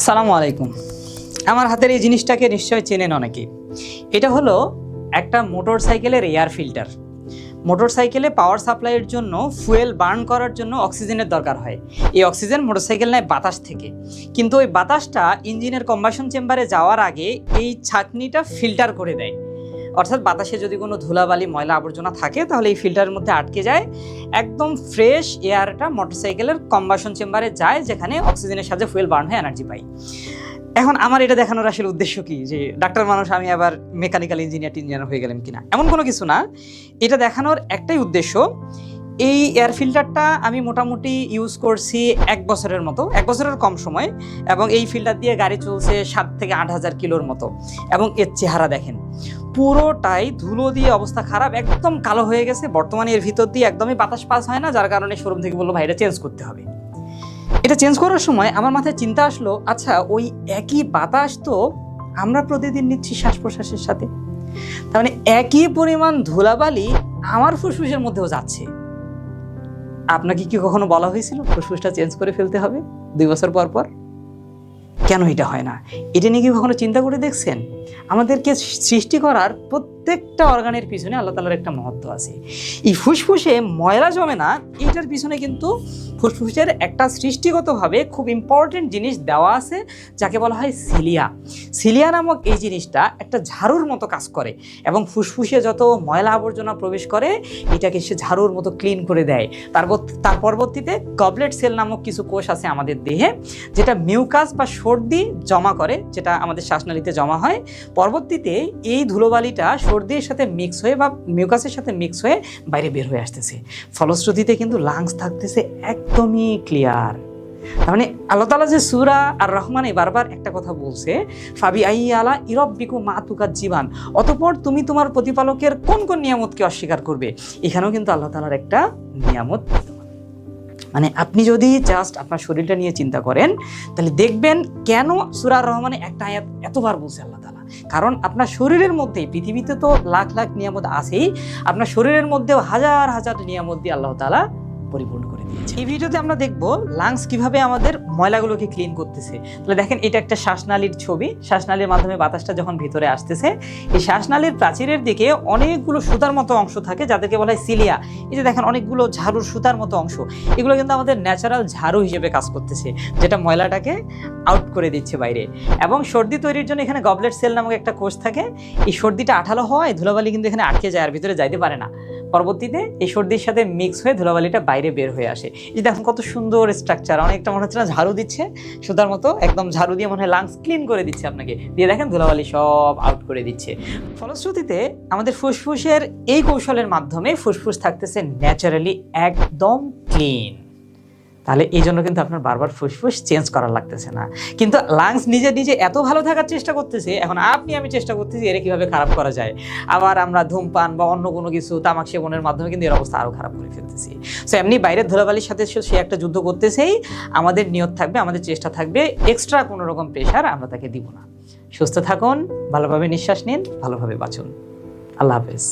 আসসালামু আলাইকুম। আমার হাতের এই জিনিসটাকে নিশ্চয় চেনেন অনেকেই। এটা হলো একটা মোটরসাইকেলের এয়ার ফিল্টার। মোটরসাইকেলে পাওয়ার সাপ্লাইয়ের জন্য ফুয়েল বার্ন করার জন্য অক্সিজেনের দরকার হয়। এই অক্সিজেন মোটরসাইকেল নেয় বাতাস থেকে, কিন্তু ওই বাতাসটা ইঞ্জিনের কম্বাসন চেম্বারে যাওয়ার আগে এই ছাঁকনিটা ফিল্টার করে দেয়। অর্থাৎ বাতাসে যদি কোনো ধুলাবালি ময়লা আবর্জনা থাকে তাহলে এই ফিল্টারের মধ্যে আটকে যায়, একদম ফ্রেশ এয়ারটা মোটরসাইকেলের কম্বাসন চেম্বারে যায়, যেখানে অক্সিজেনের সাথে ফুয়েল বার্ন হয়ে এনার্জি পাই। এখন আমার এটা দেখানোর আসলে উদ্দেশ্য কি, যে ডাক্তার মানুষ আমি আবার মেকানিক্যাল ইঞ্জিনিয়ার হয়ে গেলাম কিনা, এমন কোনো কিছু না। এটা দেখানোর একটাই উদ্দেশ্য, এই এয়ার ফিল্টারটা আমি মোটামুটি ইউজ করছি 1 বছরের মতো, 1 বছরের কম সময়, এবং এই ফিল্টার দিয়ে গাড়ি চলছে 7 থেকে 8,000 কিলোর মতো। এবং এর চেহারা দেখেন, পুরোটাই ধুলো দিয়ে অবস্থা খারাপ, একদম কালো হয়ে গেছে। বর্তমানে এর ভিতর দিয়ে একদমই বাতাস পাস হয় না, যার কারণে শোরুম থেকে বললো ভাই এটা চেঞ্জ করতে হবে। এটা চেঞ্জ করার সময় আমার মাথায় চিন্তা আসলো, আচ্ছা ওই একই বাতাস তো আমরা প্রতিদিন নিচ্ছি শ্বাস প্রশ্বাসের সাথে, তার মানে একই পরিমাণ ধুলাবালি আমার ফুসফুসের মধ্যেও যাচ্ছে। আপনাকে কি কখনো বলা হয়েছিল ফুসফুসটা চেঞ্জ করে ফেলতে হবে 2 বছর পর পর? কেন এটা হয় না? এটা নিয়ে কি কখনো চিন্তা করে দেখছেন? আমাদেরকে সৃষ্টি করার প্রত্যেকটা অর্গানের পিছনে আল্লাহ তাআলার একটা মহত্ব আছে। এই ফুসফুসে ময়লা জমে না, এইটার পিছনে কিন্তু ফুসফুসের একটা সৃষ্টিগতভাবে খুব ইম্পর্টেন্ট জিনিস দেওয়া আছে, যাকে বলা হয় সিলিয়া। সিলিয়া নামক এই জিনিসটা একটা ঝাড়ুর মতো কাজ করে, এবং ফুসফুসে যত ময়লা আবর্জনা প্রবেশ করে এটাকে সে ঝাড়ুর মতো ক্লিন করে দেয়। তার পরবর্তীতে গবলেট সেল নামক কিছু কোষ আছে আমাদের দেহে, যেটা মিউকাস বা সর্দি জমা করে, যেটা আমাদের শ্বাসনালীতে জমা হয়। পরবর্তীতে এই ধুলোবালিটা সর্দির সাথে মিক্স হয়ে বা মিউকাসের সাথে মিক্স হয়ে বাইরে বের হয়ে আসতেছে। ফলশ্রুতিতে কিন্তু লাংস থাকতেছে একদমই ক্লিয়ার। তার মানে আল্লাহ তাআলা যে সূরা আর রহমানে বারবার একটা কথা বলছে, ফাবি আই আলা ইরব্বিকু মা তুকাজ্জিবান, অতঃপর তুমি তোমার প্রতিপালকের কোন কোন নিয়ামতকে অস্বীকার করবে। এখানেও কিন্তু আল্লাহ তাআলার একটা নিয়ামত। মানে আপনি যদি জাস্ট আপনার শরীরটা নিয়ে চিন্তা করেন, তাহলে দেখবেন কেন সূরা রহমানে একটা আয়াত এতবার বলছে আল্লাহ তাআলা। কারণ আপনার শরীরের মধ্যে, পৃথিবীতে তো লাখ লাখ নিয়ামত আছেই, আপনার শরীরের মধ্যেও হাজার হাজার নিয়ামত দিয়ে আল্লাহ তাআলা পরিপূর্ণ করে দিয়েছে। এই ভিডিওতে আমরা দেখব লাংস কিভাবে আমাদের ময়লাগুলোকে ক্লিন করতেছে। তাহলে দেখেন, এটা একটা শ্বাসনালীর ছবি। শ্বাসনালীর মাধ্যমে বাতাসটা যখন ভিতরে আসতেছে, এই শ্বাসনালীর প্রাচীরের দিকে অনেকগুলো সুতার মতো অংশ থাকে, যাদেরকে বলা হয় সিলিয়া। এই যে দেখেন অনেকগুলো ঝাড়ুর সুতার মতো অংশ, এগুলো কিন্তু আমাদের ন্যাচারাল ঝাড়ু হিসেবে কাজ করতেছে, যেটা ময়লাটাকে আউট করে দিচ্ছে বাইরে। এবং সর্দি তৈরির জন্য এখানে গবলেট সেল নামক একটা কোষ থাকে। এই সর্দিটা আঠালো হয়, ধুলাবালি কিন্তু এখানে আটকে যায় আর ভিতরে যাইতে পারে না। পরবর্তীতে এই সর্দির সাথে মিক্স হয়ে ধুলাবালিটা বাইরে বের হয়ে আসে। এই দেখুন কত সুন্দর স্ট্রাকচার, অনেকটা মনে হচ্ছে না ঝাড়ু দিচ্ছে সুতার মতো, একদম ঝাড়ু দিয়ে মনে হয় লাংস ক্লিন করে দিচ্ছে আপনাকে, দিয়ে দেখেন ধুলাবালি সব আউট করে দিচ্ছে। ফলশ্রুতিতে আমাদের ফুসফুসের এই কৌশলের মাধ্যমে ফুসফুস থাকতেছে ন্যাচারালি একদম ক্লিন। তাহলে এই জন্য কিন্তু আপনার বারবার ফুসফুস চেঞ্জ করা লাগতেছে না। কিন্তু লাংস নিজে নিজে এত ভালো থাকার চেষ্টা করতেছে, এখন আমি চেষ্টা করতেছি এর কিভাবে খারাপ করা যায়। আবার আমরা ধূমপান বা অন্য কোনো কিছু তামাক সেবনের মাধ্যমে কিন্তু এর অবস্থা আরও খারাপ করে ফেলতেছি। সো এমনি বাইরের ধুলাবালির সাথে সে একটা যুদ্ধ করতেছেই, আমাদের নিয়ত থাকবে, আমাদের চেষ্টা থাকবে, এক্সট্রা কোনো রকম প্রেশার আমরা তাকে দিব না। সুস্থ থাকুন, ভালোভাবে নিঃশ্বাস নিন, ভালোভাবে বাঁচুন। আল্লাহ হাফেজ।